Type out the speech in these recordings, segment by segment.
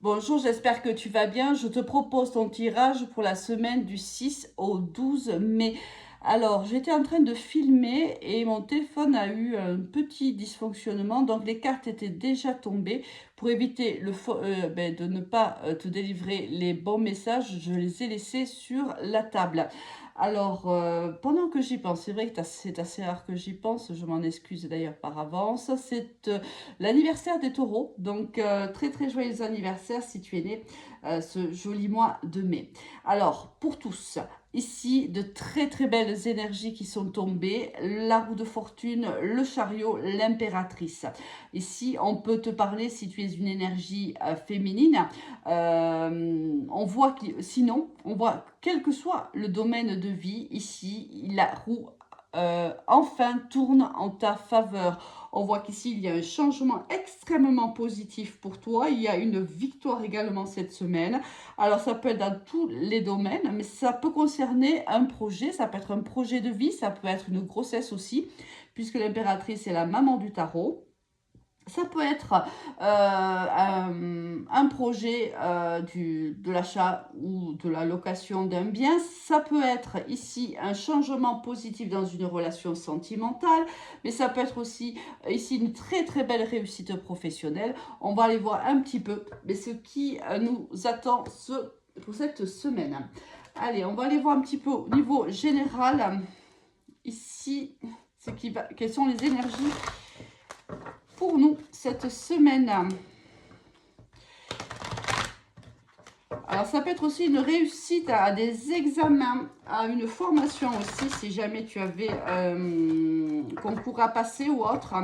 Bonjour, j'espère que tu vas bien. Je te propose ton tirage pour la semaine du 6 au 12 mai. Alors, j'étais en train de filmer et mon téléphone a eu un petit dysfonctionnement. Donc, les cartes étaient déjà tombées. Pour éviter de ne pas te délivrer les bons messages, je les ai laissés sur la table. Alors, pendant que j'y pense, c'est vrai que c'est assez rare que j'y pense, je m'en excuse d'ailleurs par avance. C'est l'anniversaire des taureaux, donc très très joyeux anniversaire si tu es né ce joli mois de mai. Alors, pour tous, ici de très très belles énergies qui sont tombées, la roue de fortune, le chariot, l'impératrice. Ici, on peut te parler si tu es une énergie féminine. Sinon, on voit quel que soit le domaine de vie, ici, la roue enfin tourne en ta faveur. On voit qu'ici, il y a un changement extrêmement positif pour toi. Il y a une victoire également cette semaine. Alors, ça peut être dans tous les domaines, mais ça peut concerner un projet. Ça peut être un projet de vie, ça peut être une grossesse aussi, puisque l'impératrice est la maman du tarot. Ça peut être un projet de l'achat ou de la location d'un bien. Ça peut être ici un changement positif dans une relation sentimentale, mais ça peut être aussi ici une très très belle réussite professionnelle. On va aller voir un petit peu mais ce qui nous attend pour cette semaine. Allez, on va aller voir un petit peu au niveau général. Ici, quelles sont les énergies pour nous cette semaine. Alors, ça peut être aussi une réussite à des examens, à une formation aussi, si jamais tu avais concours à passer ou autre.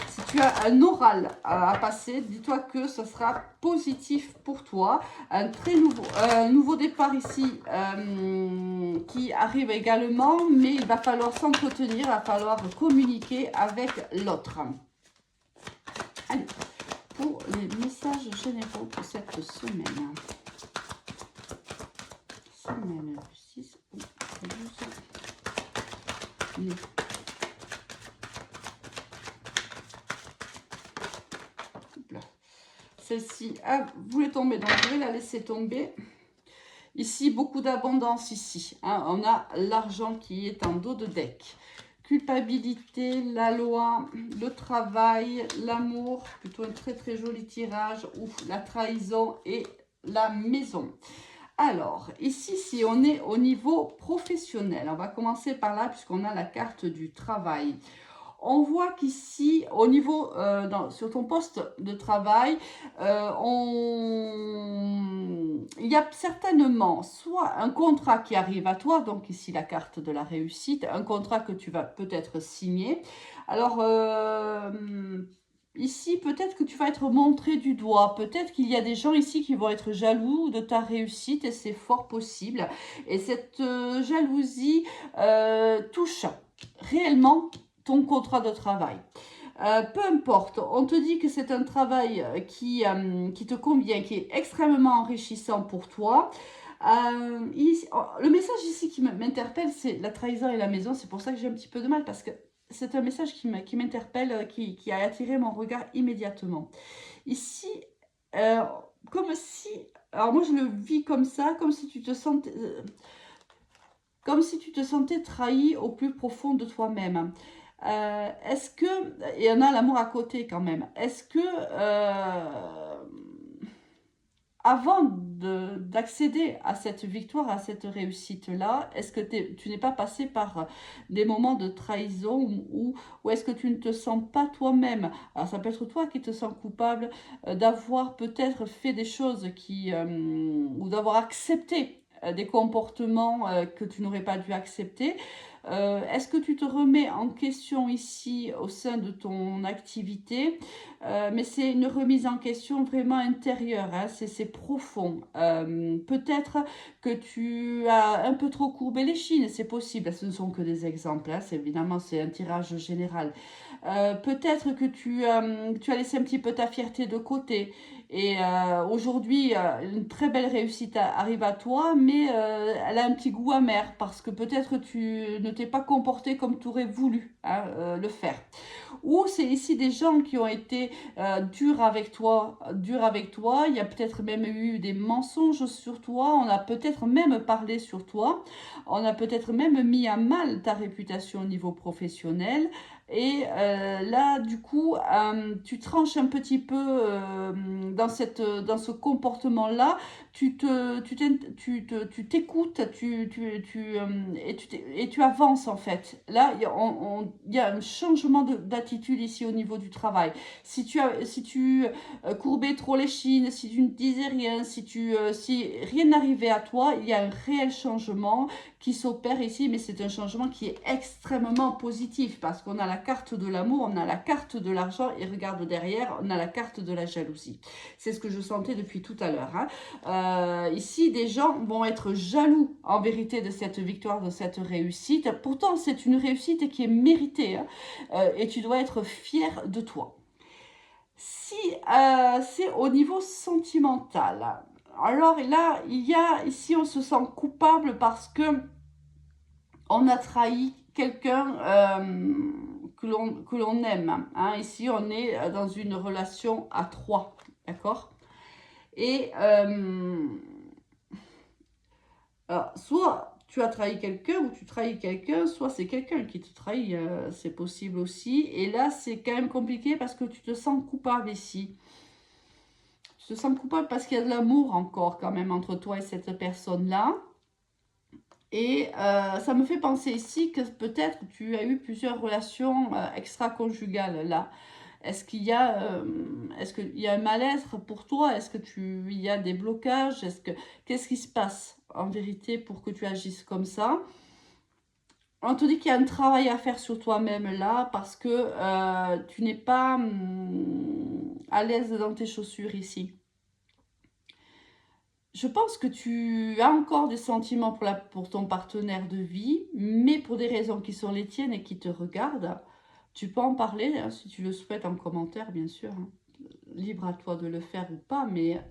Si tu as un oral à passer, dis-toi que ce sera positif pour toi. Un très nouveau départ ici qui arrive également, mais il va falloir s'entretenir, il va falloir communiquer avec l'autre. Allez, pour les messages généraux pour cette semaine. Semaine du 6 au 12 mai. Celle-ci voulait tomber, donc je vais la laisser tomber. Ici, beaucoup d'abondance ici. Hein. On a l'argent qui est en dos de deck. Culpabilité, la loi, le travail, l'amour, plutôt un très très joli tirage, ou la trahison et la maison. Alors, ici, si on est au niveau professionnel, on va commencer par là puisqu'on a la carte du travail. On voit qu'ici, au niveau, sur ton poste de travail, il y a certainement soit un contrat qui arrive à toi, donc ici la carte de la réussite, un contrat que tu vas peut-être signer. Alors, ici, peut-être que tu vas être montré du doigt. Peut-être qu'il y a des gens ici qui vont être jaloux de ta réussite et c'est fort possible. Et cette jalousie touche réellement ton contrat de travail. Peu importe, on te dit que c'est un travail qui te convient, qui est extrêmement enrichissant pour toi. Le message ici qui m'interpelle, c'est la trahison et la maison. C'est pour ça que j'ai un petit peu de mal parce que c'est un message qui m'interpelle, qui a attiré mon regard immédiatement. Ici, euh, comme si, alors moi je le vis comme ça, comme si tu te sentais trahi au plus profond de toi-même. Est-ce que, et on a l'amour à côté quand même, est-ce que avant d'accéder à cette victoire, à cette réussite-là, est-ce que tu n'es pas passé par des moments de trahison ou est-ce que tu ne te sens pas toi-même? Alors ça peut être toi qui te sens coupable d'avoir peut-être fait des choses ou d'avoir accepté des comportements que tu n'aurais pas dû accepter. Est-ce que tu te remets en question ici au sein de ton activité? Mais c'est une remise en question vraiment intérieure, hein, c'est profond. Peut-être que tu as un peu trop courbé les chines, c'est possible, ce ne sont que des exemples, hein, évidemment c'est un tirage général. Peut-être que tu as laissé un petit peu ta fierté de côté. Et aujourd'hui, une très belle réussite arrive à toi, mais elle a un petit goût amer parce que peut-être tu ne t'es pas comporté comme tu aurais voulu hein, le faire. Ou c'est ici des gens qui ont été durs avec toi, durs avec toi. Il y a peut-être même eu des mensonges sur toi. On a peut-être même parlé sur toi. On a peut-être même mis à mal ta réputation au niveau professionnel. Et là, du coup, tu tranches un petit peu dans ce comportement-là. Tu t'écoutes, et tu avances en fait. Là, il y a un changement d'attitude ici au niveau du travail. Si tu courbais trop les chines, si tu ne disais rien, si rien n'arrivait à toi, il y a un réel changement qui s'opère ici, mais c'est un changement qui est extrêmement positif parce qu'on a la carte de l'amour, on a la carte de l'argent et regarde derrière, on a la carte de la jalousie. C'est ce que je sentais depuis tout à l'heure. Hein. Ici, des gens vont être jaloux en vérité de cette victoire, de cette réussite. Pourtant, c'est une réussite qui est méritée hein, et tu dois être fier de toi. Si c'est au niveau sentimental, alors là, ici, on se sent coupable parce que on a trahi quelqu'un que l'on aime. Hein. Ici, on est dans une relation à trois, d'accord? Et alors, soit tu as trahi quelqu'un ou tu trahis quelqu'un, soit c'est quelqu'un qui te trahit, c'est possible aussi. Et là, c'est quand même compliqué parce que tu te sens coupable ici. Tu te sens coupable parce qu'il y a de l'amour encore quand même entre toi et cette personne-là. Et ça me fait penser ici que peut-être tu as eu plusieurs relations extra-conjugales là. Est-ce qu'il y a un mal-être pour toi? Il y a des blocages? Qu'est-ce qui se passe en vérité pour que tu agisses comme ça? On te dit qu'il y a un travail à faire sur toi-même là parce que tu n'es pas à l'aise dans tes chaussures ici. Je pense que tu as encore des sentiments pour ton partenaire de vie, mais pour des raisons qui sont les tiennes et qui te regardent. Tu peux en parler hein, si tu le souhaites en commentaire, bien sûr. Hein. Libre à toi de le faire ou pas, mais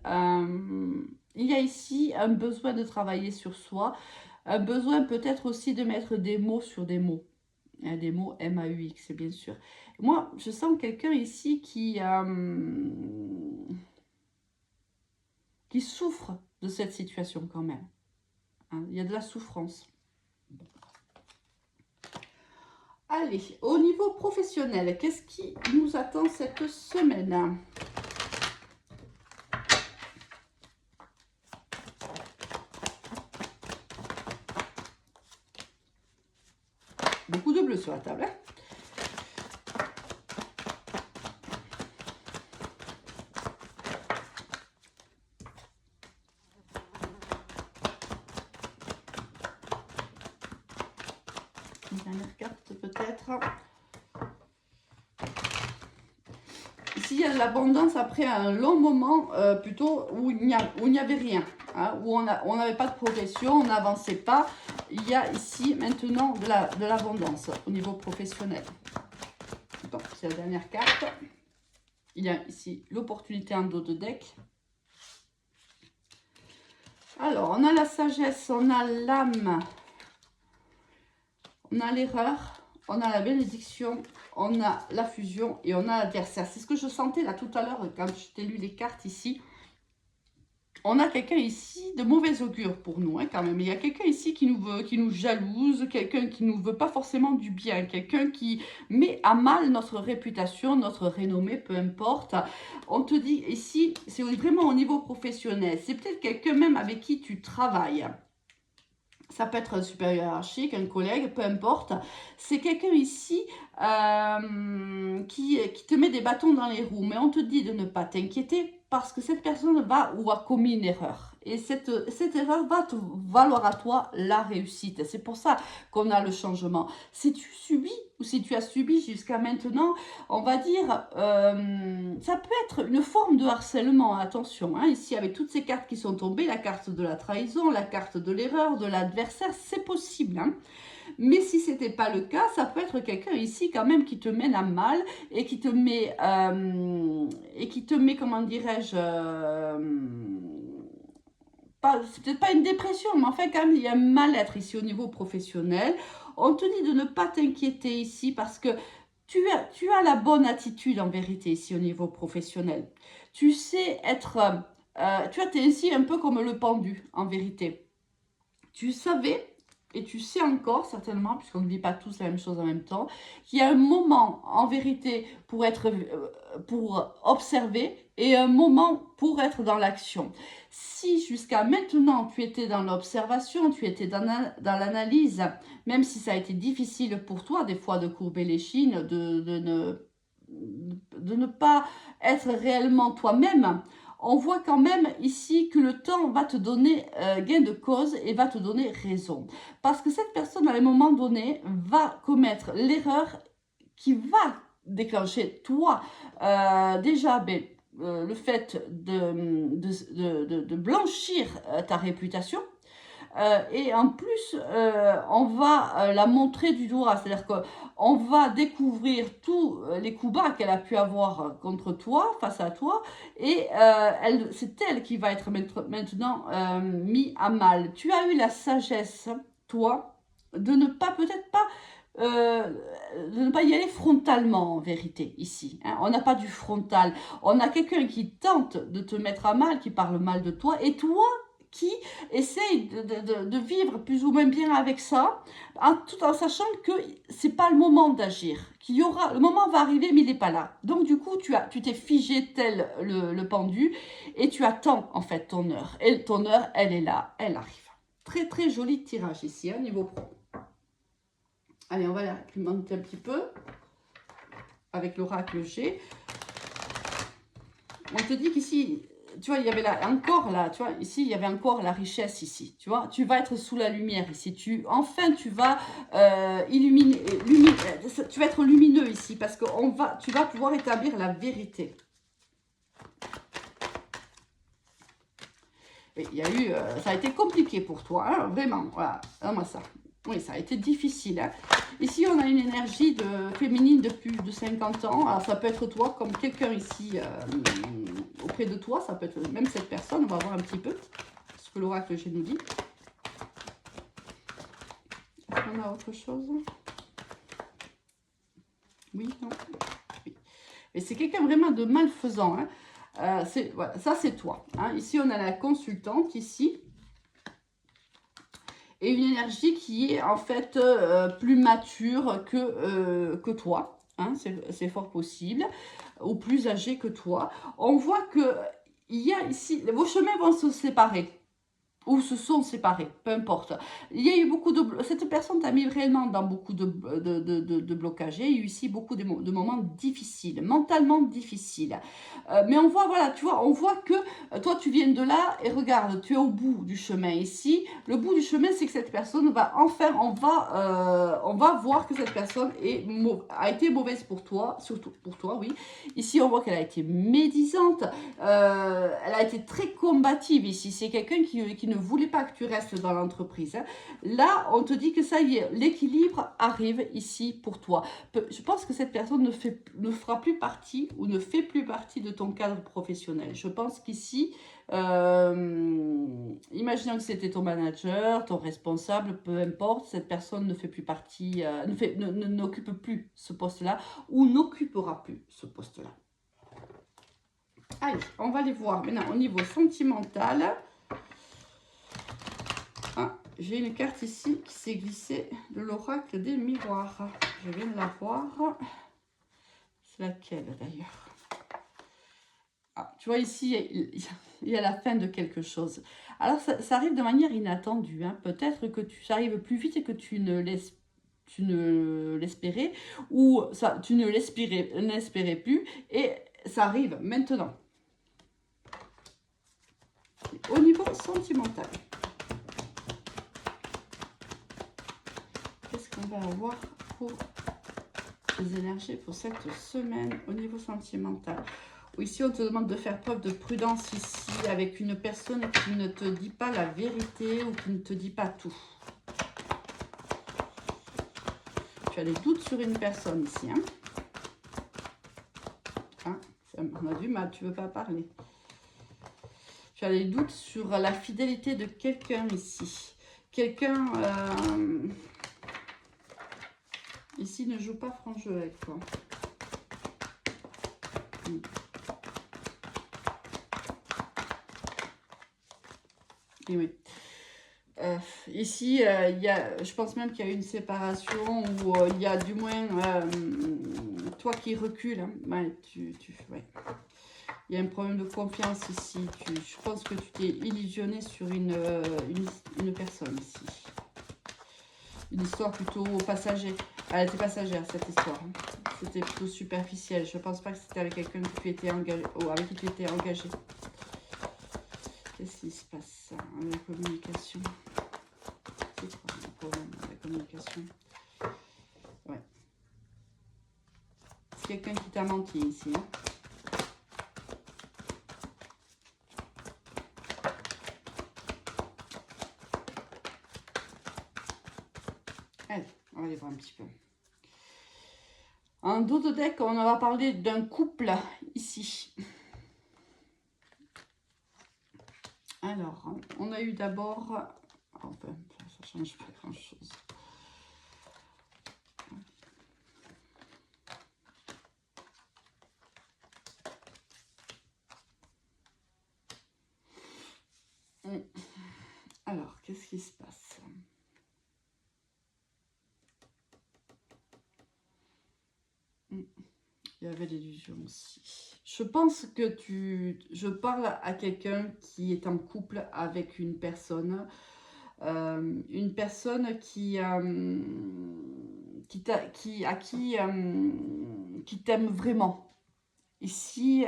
il y a ici un besoin de travailler sur soi, un besoin peut-être aussi de mettre des mots sur des mots. Hein, des mots M-A-U-X, bien sûr. Moi, je sens quelqu'un ici qui souffre de cette situation quand même. Hein, il y a de la souffrance. Allez, au niveau professionnel, qu'est-ce qui nous attend cette semaine? Beaucoup de bleu sur la table. Hein. Une dernière carte peut-être. Ici, il y a de l'abondance après un long moment plutôt où il n'y avait rien. Hein, où on n'avait pas de progression, on n'avançait pas. Il y a ici maintenant de l'abondance au niveau professionnel. Donc, c'est la dernière carte. Il y a ici l'opportunité en dos de deck. Alors, on a la sagesse, on a l'âme, on a l'erreur, on a la bénédiction, on a la fusion et on a l'adversaire. C'est ce que je sentais là tout à l'heure quand je t'ai lu les cartes ici. On a quelqu'un ici de mauvais augure pour nous, hein, quand même. Il y a quelqu'un ici qui nous jalouse, quelqu'un qui nous veut pas forcément du bien, quelqu'un qui met à mal notre réputation, notre renommée, peu importe. On te dit ici, c'est vraiment au niveau professionnel. C'est peut-être quelqu'un même avec qui tu travailles. Ça peut être un supérieur hiérarchique, un collègue, peu importe. C'est quelqu'un ici qui te met des bâtons dans les roues. Mais on te dit de ne pas t'inquiéter parce que cette personne va ou a commis une erreur. Et cette erreur va te valoir à toi la réussite. C'est pour ça qu'on a le changement. Si tu subis ou si tu as subi jusqu'à maintenant, on va dire, ça peut être une forme de harcèlement. Attention, hein, ici avec toutes ces cartes qui sont tombées, la carte de la trahison, la carte de l'erreur, de l'adversaire, c'est possible. Hein. Mais si ce n'était pas le cas, ça peut être quelqu'un ici quand même qui te mène à mal et qui te met, comment dirais-je, c'est peut-être pas une dépression, mais enfin quand même il y a un mal-être ici au niveau professionnel. On te dit de ne pas t'inquiéter ici parce que tu as la bonne attitude en vérité ici au niveau professionnel. Tu sais être, tu es ici un peu comme le pendu en vérité. Tu savais, et tu sais encore certainement, puisqu'on ne vit pas tous la même chose en même temps, qu'il y a un moment en vérité pour observer et un moment pour être dans l'action. Si jusqu'à maintenant tu étais dans l'observation, tu étais dans l'analyse, même si ça a été difficile pour toi des fois de courber les chines, de ne pas être réellement toi-même, on voit quand même ici que le temps va te donner gain de cause et va te donner raison. Parce que cette personne, à un moment donné, va commettre l'erreur qui va déclencher, toi, déjà, le fait de blanchir ta réputation. Et en plus, on va la montrer du doigt, c'est-à-dire qu'on va découvrir tous les coups bas qu'elle a pu avoir contre toi, face à toi, et c'est elle qui va être maintenant mise à mal. Tu as eu la sagesse, toi, de ne pas, peut-être pas, euh, de ne pas y aller frontalement en vérité ici. Hein. On n'a pas du frontal. On a quelqu'un qui tente de te mettre à mal, qui parle mal de toi, et toi, qui essaye de vivre plus ou moins bien avec ça, tout en sachant que c'est pas le moment d'agir, le moment va arriver mais il n'est pas là. Donc du coup tu t'es figé tel le pendu et tu attends en fait ton heure. Et ton heure, elle est là, elle arrive. Très très joli tirage ici, hein, niveau pro. Allez, on va l'augmenter un petit peu avec l'oracle G. On te dit qu'ici, tu vois, il y avait encore là, tu vois, ici, il y avait encore la richesse ici, tu vois. Tu vas être sous la lumière ici. Enfin, tu vas tu vas être lumineux ici parce que tu vas pouvoir établir la vérité. Et il y a eu, ça a été compliqué pour toi, hein, vraiment, voilà, vraiment ça. Oui, ça a été difficile. Hein. Ici, on a une énergie féminine de plus de 50 ans. Alors, ça peut être toi, comme quelqu'un ici auprès de toi. Ça peut être même cette personne. On va voir un petit peu ce que l'oracle G nous dit. Est-ce qu'on a autre chose? Oui, non. Oui. Et c'est quelqu'un vraiment de malfaisant. Hein. Voilà, ça, c'est toi. Hein. Ici, on a la consultante, ici. Et une énergie qui est en fait plus mature que toi, hein, c'est fort possible, ou plus âgée que toi. On voit que il y a ici, vos chemins vont se séparer. Ou se sont séparés, peu importe. Il y a eu beaucoup de... Cette personne t'a mis réellement dans beaucoup de blocages. Il y a eu ici beaucoup de moments difficiles, mentalement difficiles. Mais on voit, voilà, tu vois, on voit que toi, tu viens de là et regarde, tu es au bout du chemin ici. Le bout du chemin, c'est que cette personne va enfin, on va voir que cette personne a été mauvaise pour toi, surtout pour toi, oui. Ici, on voit qu'elle a été médisante. Elle a été très combative ici. C'est quelqu'un qui ne voulait pas que tu restes dans l'entreprise. Hein. Là, on te dit que ça y est, l'équilibre arrive ici pour toi. Je pense que cette personne ne fera plus partie ou ne fait plus partie de ton cadre professionnel. Je pense qu'ici, imaginons que c'était ton manager, ton responsable, peu importe, cette personne ne fait plus partie, n'occupe plus ce poste-là ou n'occupera plus ce poste-là. Allez, on va les voir maintenant au niveau sentimental. Ah, j'ai une carte ici qui s'est glissée de l'oracle des miroirs. Je viens de la voir. C'est laquelle d'ailleurs? Ah, tu vois ici, il y a la fin de quelque chose. Alors, ça arrive de manière inattendue. Hein. Peut-être que ça arrive plus vite que tu ne l'espérais ou tu ne l'espérais plus et ça arrive maintenant. Au niveau sentimental, qu'est-ce qu'on va avoir pour les énergies pour cette semaine au niveau sentimental? Ici, on te demande de faire preuve de prudence ici avec une personne qui ne te dit pas la vérité ou qui ne te dit pas tout. tu as des doutes sur une personne ici. Hein. Ah, on a du mal, tu ne veux pas parler. Tu as des doutes sur la fidélité de quelqu'un ici. Quelqu'un ici ne joue pas franc jeu avec toi. Et oui. Ici, je pense même qu'il y a une séparation où il y a du moins toi qui recules. Hein. Ouais, ouais. Il y a un problème de confiance ici. Je pense que tu t'es illusionné sur une personne ici. Une histoire plutôt passager. Elle était passagère, cette histoire. C'était plutôt superficiel. Je ne pense pas que c'était avec quelqu'un que tu étais engagé, avec qui tu étais engagé. Qu'est-ce qui se passe avec la communication? C'est quoi le problème avec la communication? Ouais. C'est quelqu'un qui t'a menti ici. Hein. Allez, on va aller voir un petit peu. En dos de deck, on va parler d'un couple ici. Alors, on a eu d'abord... Enfin, ça change pas grand-chose. Alors, qu'est-ce qui se passe? Il y avait l'illusion aussi. Je pense que je parle à quelqu'un qui est en couple avec une personne qui t'aime vraiment. Ici,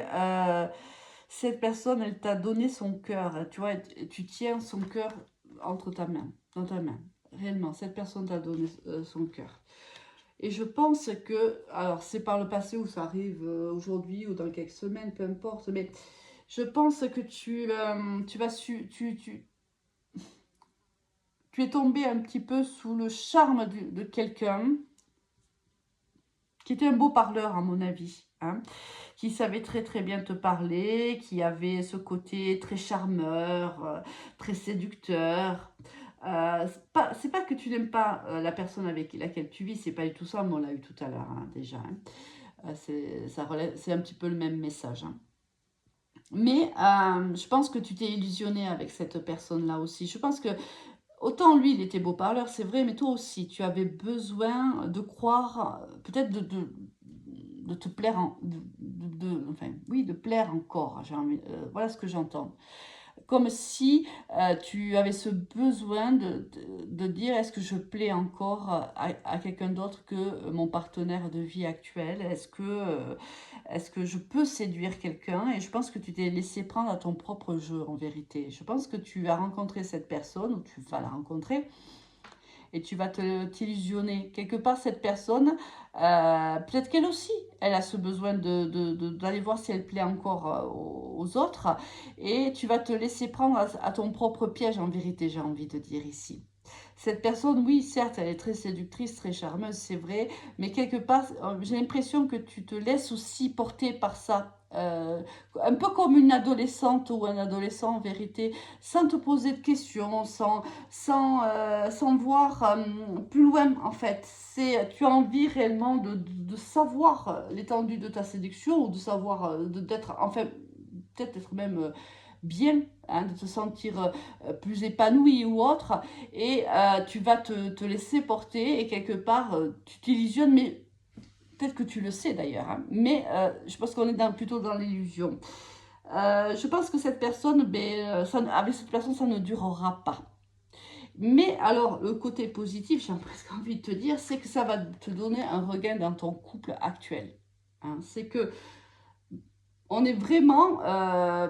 cette personne, elle t'a donné son cœur. Tu vois, tu tiens son cœur entre dans ta main. Réellement, cette personne t'a donné son cœur. Et je pense que, alors c'est par le passé ou ça arrive aujourd'hui ou dans quelques semaines, peu importe, mais je pense que tu es tombé un petit peu sous le charme de quelqu'un qui était un beau parleur à mon avis, hein, qui savait très très bien te parler, qui avait ce côté très charmeur, très séducteur. C'est pas que tu n'aimes pas la personne avec laquelle tu vis, c'est pas du tout ça, mais on l'a eu tout à l'heure hein, déjà. Hein. C'est un petit peu le même message. Hein. Mais je pense que tu t'es illusionné avec cette personne-là aussi. Je pense que autant lui, il était beau parleur, c'est vrai, mais toi aussi, tu avais besoin de croire, peut-être de te plaire, enfin, oui, de plaire encore. Voilà ce que j'entends. Comme si tu avais ce besoin de dire est-ce que je plais encore à quelqu'un d'autre que mon partenaire de vie actuel? Est-ce que je peux séduire quelqu'un? Et je pense que tu t'es laissé prendre à ton propre jeu en vérité. Je pense que tu as rencontré cette personne ou tu vas la rencontrer et tu vas t'illusionner. Quelque part, cette personne, peut-être qu'elle aussi, elle a ce besoin d'aller voir si elle plaît encore aux autres. Et tu vas te laisser prendre à ton propre piège, en vérité, j'ai envie de dire ici. Cette personne, oui, certes, elle est très séductrice, très charmeuse, c'est vrai, mais quelque part, j'ai l'impression que tu te laisses aussi porter par ça. Un peu comme une adolescente ou un adolescent, en vérité, sans te poser de questions, sans voir plus loin, en fait. Tu as envie réellement de savoir l'étendue de ta séduction ou de savoir, d'être, enfin, peut-être être même bien, hein, de te sentir plus épanoui ou autre, et tu vas te laisser porter, et quelque part, tu t'illusionnes, mais peut-être que tu le sais d'ailleurs, hein, mais je pense qu'on est plutôt dans l'illusion. Je pense que cette personne, ben, avec cette personne, ça ne durera pas. Mais alors, le côté positif, j'ai presque envie de te dire, c'est que ça va te donner un regain dans ton couple actuel. Hein. C'est que on est vraiment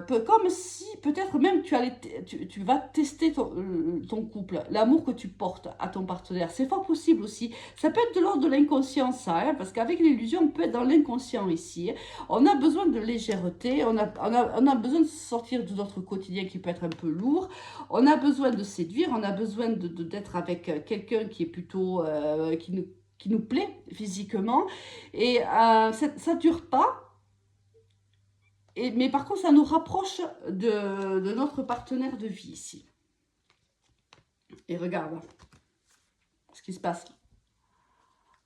comme si peut-être même tu vas tester ton couple, l'amour que tu portes à ton partenaire. C'est fort possible aussi. Ça peut être de l'ordre de l'inconscient, ça, hein, parce qu'avec l'illusion, on peut être dans l'inconscient ici. On a besoin de légèreté, on a besoin de sortir de notre quotidien qui peut être un peu lourd. On a besoin de séduire, on a besoin d'être avec quelqu'un qui est plutôt, qui nous plaît physiquement. Et ça ne dure pas. Mais par contre, ça nous rapproche de notre partenaire de vie ici. Et regarde ce qui se passe.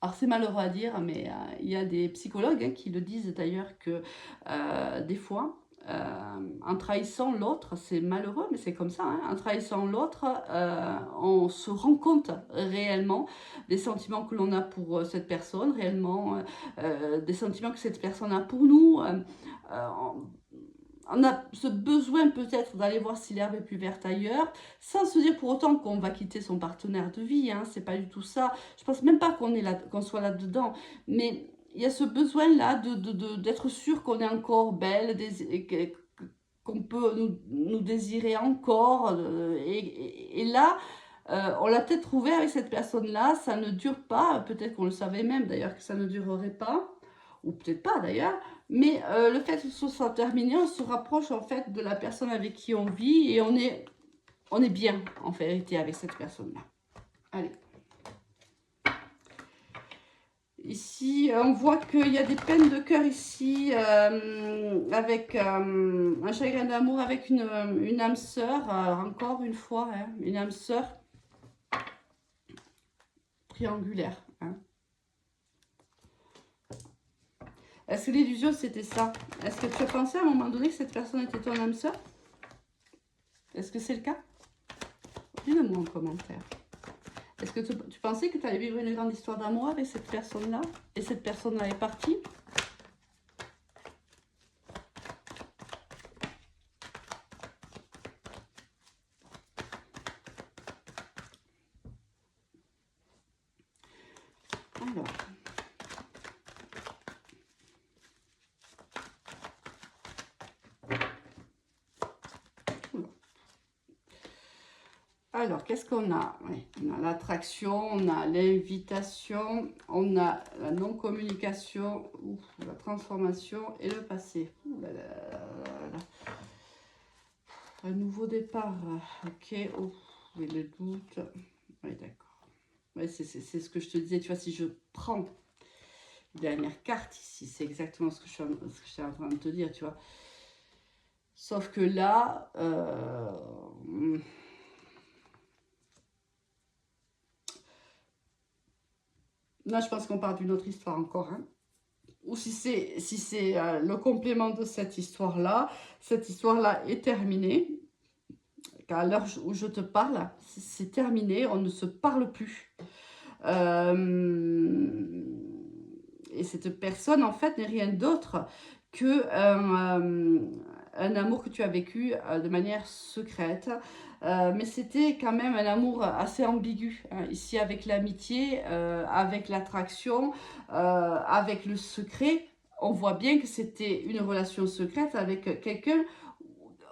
Alors, c'est malheureux à dire, mais il y a des psychologues hein, qui le disent d'ailleurs que des fois, en trahissant l'autre, c'est malheureux, mais c'est comme ça, hein, en trahissant l'autre, on se rend compte réellement des sentiments que l'on a pour cette personne, réellement des sentiments que cette personne a pour nous. On a ce besoin peut-être d'aller voir si l'herbe est plus verte ailleurs, sans se dire pour autant qu'on va quitter son partenaire de vie, hein, c'est pas du tout ça. Je pense même pas qu'on soit là-dedans, mais il y a ce besoin-là d'être sûr qu'on est encore belle, qu'on peut nous désirer encore. Et là, on l'a peut-être trouvé avec cette personne-là, ça ne dure pas, peut-être qu'on le savait même d'ailleurs que ça ne durerait pas, ou peut-être pas d'ailleurs, mais le fait que ce soit terminé, on se rapproche en fait de la personne avec qui on vit et on est bien en vérité avec cette personne-là. Allez. Ici, on voit qu'il y a des peines de cœur ici, avec un chagrin d'amour avec une âme sœur, encore une fois, hein, une âme sœur triangulaire. Hein. Est-ce que l'illusion, c'était ça? Est-ce que tu as pensé à un moment donné que cette personne était ton âme sœur? Est-ce que c'est le cas? Dis-le-moi en commentaire. Est-ce que tu pensais que tu allais vivre une grande histoire d'amour avec cette personne-là? Et cette personne-là est partie? Alors. Alors, qu'est-ce qu'on a? Oui, on a l'attraction, on a l'invitation, on a la non-communication, la transformation et le passé. Un nouveau départ, ok. Oui, le doute. Oui, d'accord. Oui, c'est ce que je te disais, tu vois, si je prends la dernière carte ici, c'est exactement ce que je suis en train de te dire, tu vois. Sauf que là... Là, je pense qu'on parle d'une autre histoire encore. Hein. Ou si c'est le complément de cette histoire-là est terminée. Car à l'heure où je te parle, c'est terminé, on ne se parle plus. Et cette personne, en fait, n'est rien d'autre que un amour que tu as vécu de manière secrète. Mais c'était quand même un amour assez ambigu, hein, ici avec l'amitié, avec l'attraction, avec le secret. On voit bien que c'était une relation secrète avec quelqu'un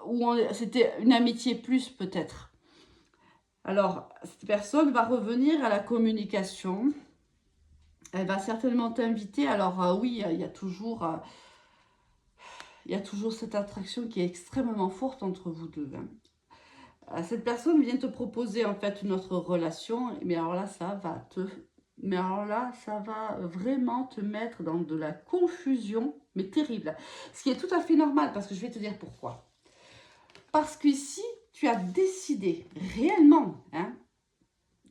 où c'était une amitié plus peut-être. Alors, cette personne va revenir à la communication. Elle va certainement t'inviter. Alors oui, il y a toujours cette attraction qui est extrêmement forte entre vous deux. Hein. Cette personne vient te proposer en fait une autre relation, mais alors là, ça va vraiment te mettre dans de la confusion, mais terrible. Ce qui est tout à fait normal, parce que je vais te dire pourquoi. Parce qu'ici, tu as décidé réellement, hein,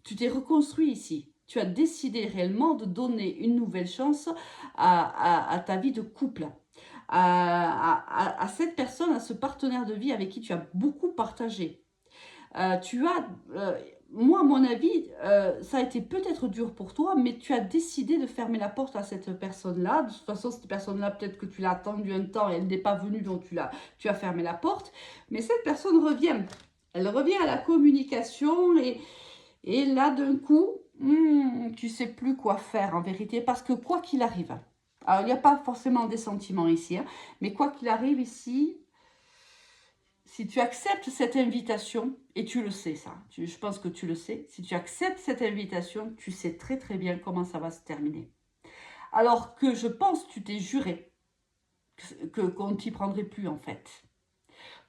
tu t'es reconstruit ici. Tu as décidé réellement de donner une nouvelle chance à ta vie de couple. À cette personne, à ce partenaire de vie avec qui tu as beaucoup partagé. Moi, à mon avis, ça a été peut-être dur pour toi, mais tu as décidé de fermer la porte à cette personne-là. De toute façon, cette personne-là, peut-être que tu l'as attendue un temps et elle n'est pas venue, donc tu as fermé la porte. Mais cette personne revient. Elle revient à la communication et là, d'un coup, tu sais plus quoi faire en vérité, parce que quoi qu'il arrive, alors il n'y a pas forcément des sentiments ici, hein, mais quoi qu'il arrive ici, si tu acceptes cette invitation, et tu le sais ça, je pense que tu le sais, si tu acceptes cette invitation, tu sais très très bien comment ça va se terminer. Alors que je pense que tu t'es juré qu'on ne t'y prendrait plus en fait.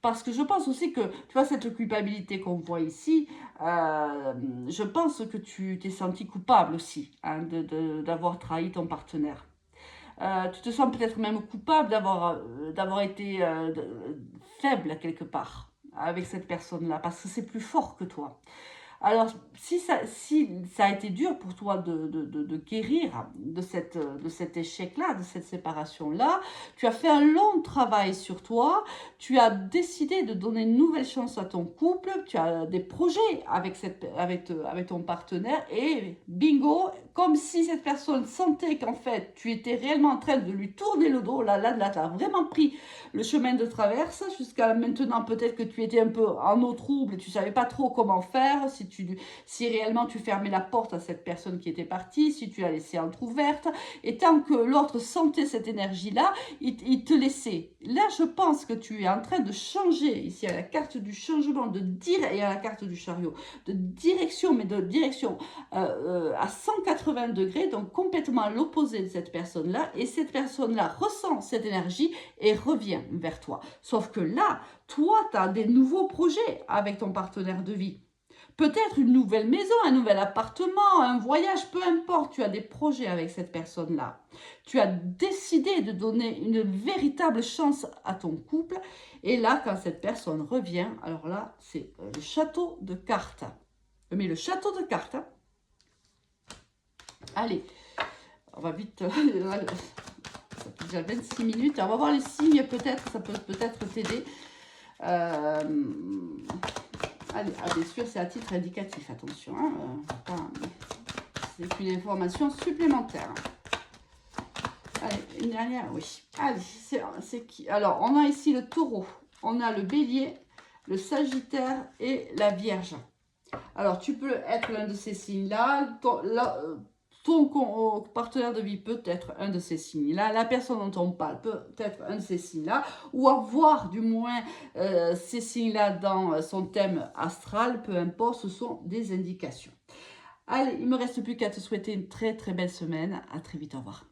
parce que je pense aussi que, tu vois, cette culpabilité qu'on voit ici, je pense que tu t'es senti coupable aussi, hein, d'avoir trahi ton partenaire. Tu te sens peut-être même coupable d'avoir été faible quelque part avec cette personne-là, parce que c'est plus fort que toi. Alors, si ça a été dur pour toi de guérir de cet échec-là, de cette séparation-là, tu as fait un long travail sur toi, tu as décidé de donner une nouvelle chance à ton couple, tu as des projets avec ton partenaire et bingo, comme si cette personne sentait qu'en fait tu étais réellement en train de lui tourner le dos, là, tu as vraiment pris le chemin de traverse. Jusqu'à maintenant, peut-être que tu étais un peu en eau trouble, tu savais pas trop comment faire, si réellement tu fermais la porte à cette personne qui était partie, si tu la laissais entrouverte. Et tant que l'autre sentait cette énergie-là, il te laissait. Là, je pense que tu es en train de changer, ici à la carte du changement, et à la carte du chariot, de direction, mais de direction à 180 degrés, donc complètement à l'opposé de cette personne-là. Et cette personne-là ressent cette énergie et revient vers toi. Sauf que là, toi, tu as des nouveaux projets avec ton partenaire de vie. Peut-être une nouvelle maison, un nouvel appartement, un voyage, peu importe, tu as des projets avec cette personne-là. Tu as décidé de donner une véritable chance à ton couple. Et là, quand cette personne revient, alors là, c'est le château de cartes. Mais le château de cartes, hein. Allez, on va vite... ça fait déjà 26 minutes. On va voir les signes, peut-être, ça peut peut-être t'aider. Allez, bien sûr, c'est à titre indicatif, attention. Hein, c'est une information supplémentaire. Allez, une dernière, oui. Allez, c'est qui? Alors, on a ici le taureau, on a le bélier, le sagittaire et la vierge. Alors, tu peux être l'un de ces signes-là. Ton partenaire de vie peut être un de ces signes-là, la personne dont on parle peut être un de ces signes-là, ou avoir du moins ces signes-là dans son thème astral, peu importe, ce sont des indications. Allez, il ne me reste plus qu'à te souhaiter une très très belle semaine. À très vite, au revoir.